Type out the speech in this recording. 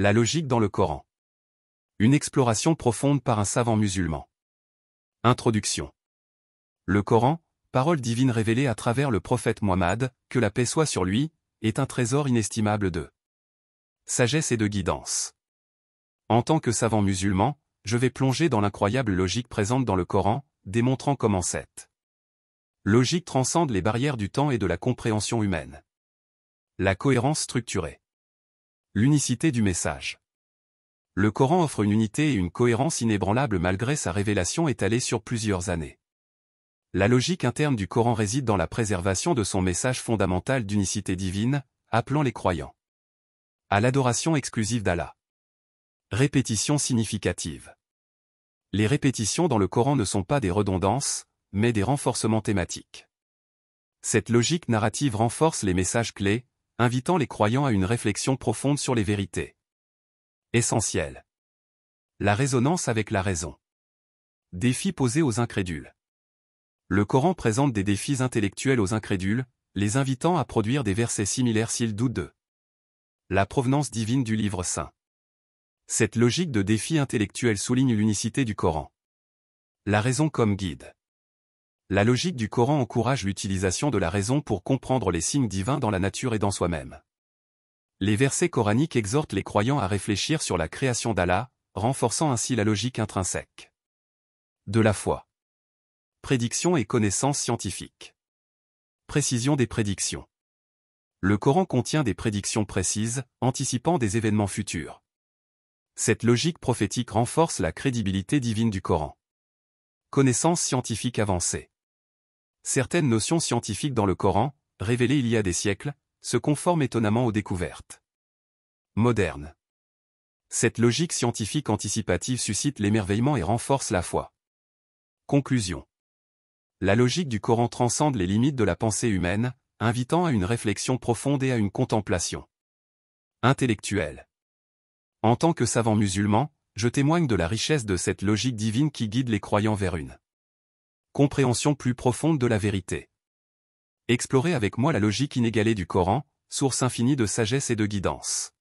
La logique dans le Coran. Une exploration profonde par un savant musulman. Introduction. Le Coran, parole divine révélée à travers le prophète Muhammad, que la paix soit sur lui, est un trésor inestimable de sagesse et de guidance. En tant que savant musulman, je vais plonger dans l'incroyable logique présente dans le Coran, démontrant comment cette logique transcende les barrières du temps et de la compréhension humaine. La cohérence structurée. L'unicité du message. Le Coran offre une unité et une cohérence inébranlables malgré sa révélation étalée sur plusieurs années. La logique interne du Coran réside dans la préservation de son message fondamental d'unicité divine, appelant les croyants à l'adoration exclusive d'Allah. Répétition significative. Les répétitions dans le Coran ne sont pas des redondances, mais des renforcements thématiques. Cette logique narrative renforce les messages clés, invitant les croyants à une réflexion profonde sur les vérités essentielles. La résonance avec la raison. Défis posés aux incrédules. Le Coran présente des défis intellectuels aux incrédules, les invitant à produire des versets similaires s'ils doutent de la provenance divine du livre saint. Cette logique de défi intellectuel souligne l'unicité du Coran. La raison comme guide. La logique du Coran encourage l'utilisation de la raison pour comprendre les signes divins dans la nature et dans soi-même. Les versets coraniques exhortent les croyants à réfléchir sur la création d'Allah, renforçant ainsi la logique intrinsèque de la foi. Prédiction et connaissances scientifiques. Précision des prédictions. Le Coran contient des prédictions précises, anticipant des événements futurs. Cette logique prophétique renforce la crédibilité divine du Coran. Connaissances scientifiques avancées. Certaines notions scientifiques dans le Coran, révélées il y a des siècles, se conforment étonnamment aux découvertes modernes. Cette logique scientifique anticipative suscite l'émerveillement et renforce la foi. Conclusion. La logique du Coran transcende les limites de la pensée humaine, invitant à une réflexion profonde et à une contemplation intellectuelle. En tant que savant musulman, je témoigne de la richesse de cette logique divine qui guide les croyants vers une compréhension plus profonde de la vérité. Explorez avec moi la logique inégalée du Coran, source infinie de sagesse et de guidance.